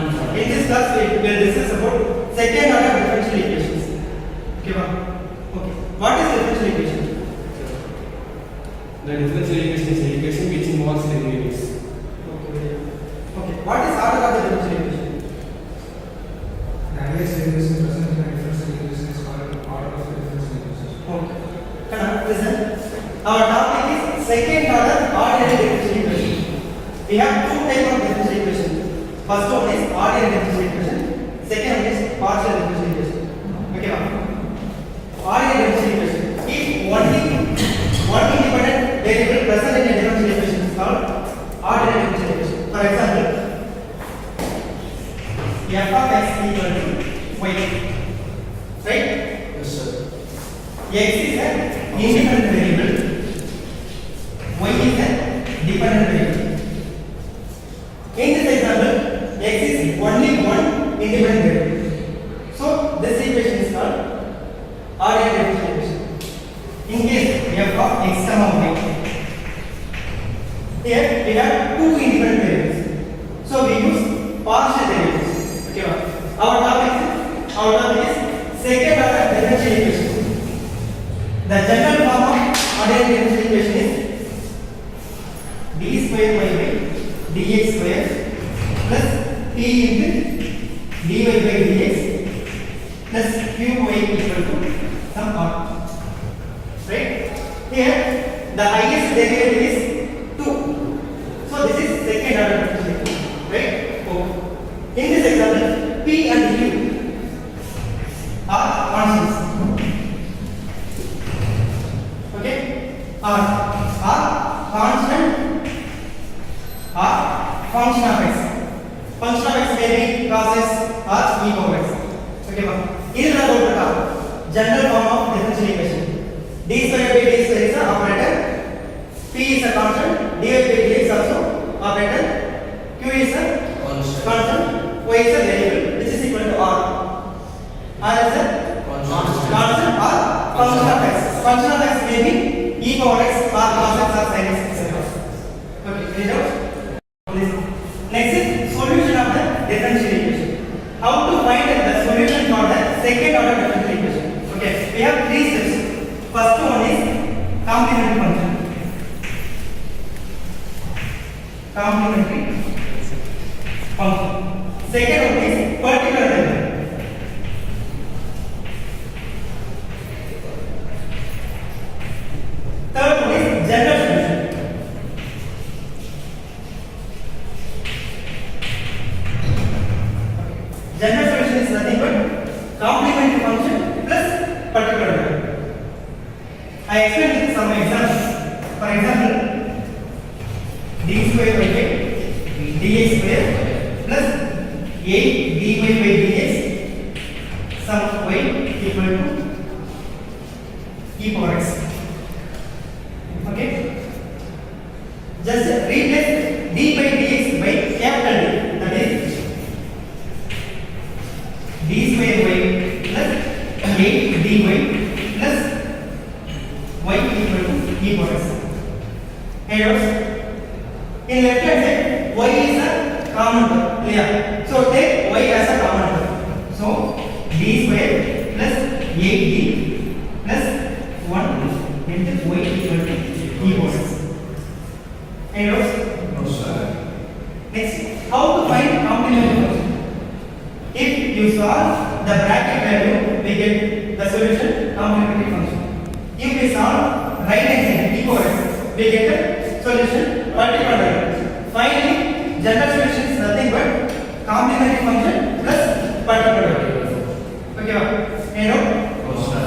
In this class, we will discuss about second order differential equations. Okay, okay. What is differential equation? The differential equation is an equation which involves derivatives. Okay. Okay. What is order of the differential equation? The highest derivation present in a differential equation is called order of the differential equation. Okay. Can I listen? Our topic is second order ordinary differential equation. We have two types of differential equation. First one is ordinary differential equation. Second one is partial differential equation. Okay, ordinary differential equation. If one independent variable present in a differential equation is called ordinary differential equation. For example, f of x equal to y. Right? Yes, sir. X is an independent variable. Y is a dependent variable. In this example, x is only one independent variable. So this equation is called ordinary differential equation. In case f of x comma y, here we have two independent variables. So we use partial derivatives. Okay, our topic is second order differential equation. The general form of ordinary differential equation is d square y by dx square plus t into dy by dx plus qy equal to some r. Right? Here the highest derivative is 2. So this is second order differential equation. Right? Oh. In this example, p and q are constants. Okay? Are constant or function of x. Function of x may be cos x or e power x. Okay, this is the general form of differential equation. D square by d square is an operator. P is a constant. Dy by dx also operator. Q is a constant. Y is a variable which is equal to r. R is a constant or function of x. Function of x may be e power x or cos x or sin x, etc. Okay, clear out? Next is solution of the differential equation. How to find the solution for the second order differential equation? Okay, we have three steps. First one is complementary function. Complementary function. Second one is particular variable. Third one is general solution. General solution is nothing but complementary function plus particular variable. I explained with some examples. For example, d square by dx square plus 8 dy by dx sum y equal to e power x. Okay? Just replace d by dx by capital D. That is d square y plus 8 dy plus y equal to e power x. Here, in left hand side, y is a common term. Clear? So take y as a common term. So d square plus 8d plus 1 into y equal to e power x. Here, No, sir. next, how to find complementary function? If you solve the bracket value, we get the solution complementary function. If we solve right hand side e power x, we get the solution particular variable. Finally, general solution is nothing but complementary function plus particular variable. Okay, you know? No, sir.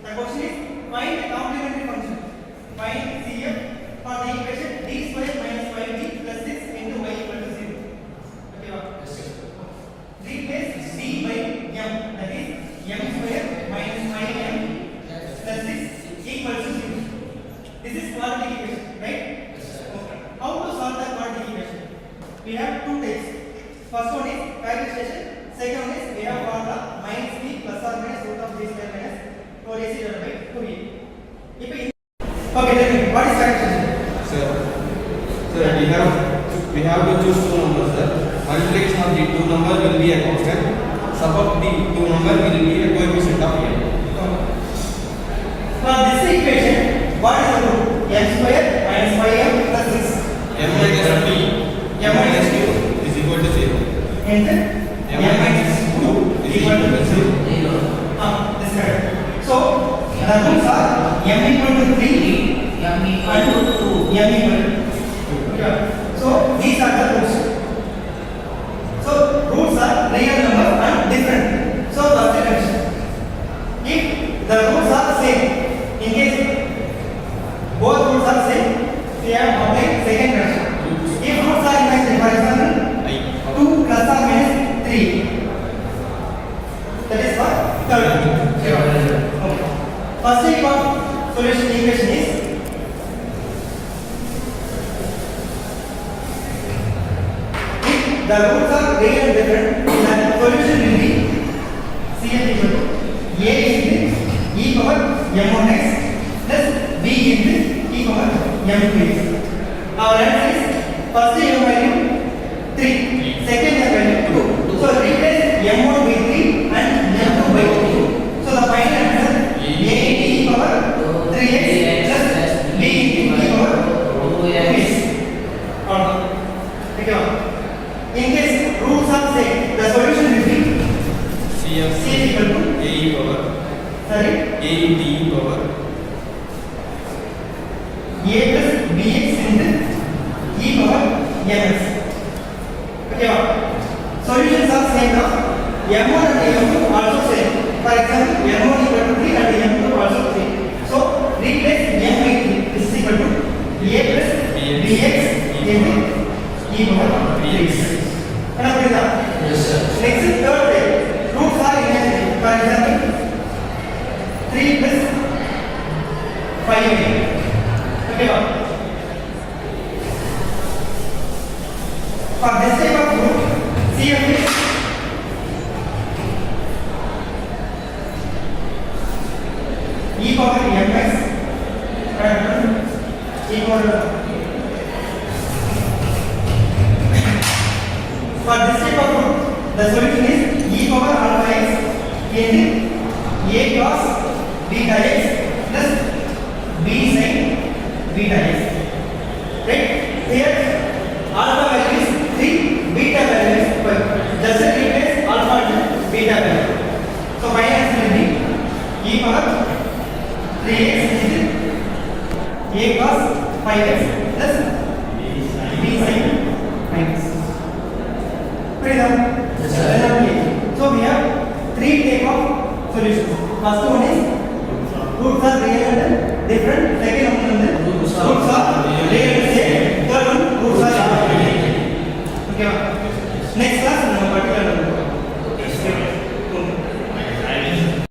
The question is find the complementary function. Find CF for the equation d square minus 5d plus 6 into y equal to 0. Okay, replace d by m, that is m square minus 5m plus 6 equals to 0. This is quadratic equation, right? Okay. How to solve the quadratic equation? We have two types. First one is factorization. Second one is we have formula minus b plus or minus root of b square minus 4ac divided by 2a. Okay, tell me, what is correct solution? Sir, we have to choose two numbers, sir. Multiplication of the two numbers will be a constant. Sum of the two numbers will be a coefficient of n. Now this equation, what is the root? M square minus 5m plus 6. M minus b, m minus 2 is equal to 0. And then M minus 2 is equal to 0. This is correct. So the roots are m equal to 3 M equal and to 2. m equal to 2. Okay. So these are the roots. So roots are real number and different. So first condition. If the roots are same, in case both roots are same, we have obtained second condition. If roots are imaginary, for example, 2 plus or minus 3. That is what? Third. Okay. First type of solution equation is if the roots are real and different, then the solution will be CF equal to A into e power m1x plus b into e power m2x. Our answer is first m value 3, second m value 2. So replace m1 by 3 and m2 by 2. So the final answer a into e power 3x plus b into e power 2x. Okay. In case roots are same, the solution will be CF C equal to a e power sorry a into e power a plus bx into e power mx. Okay. Solutions are same now. M1 and M2 also same. For example, M1 equal to 3 and M2 also 3. So replace M by 3 is equal to a plus bx into e power 3x. Yes, sir. Next is third type. Roots are imaginary. For example, 3 plus 5. Okay. For this type of root, CF is e power mx e power. For this type of root, the solution is e power alpha x into a cos beta x plus b sin beta x. Right? Here, alpha value is 3, beta value is 5. Just replace alpha and beta value. So my answer will be e power 3x into a cos 5x plus b sin 5x. Freedom. Yes, sir. So we have three type of solutions. First one is roots are real and different. Second one is roots are real and same.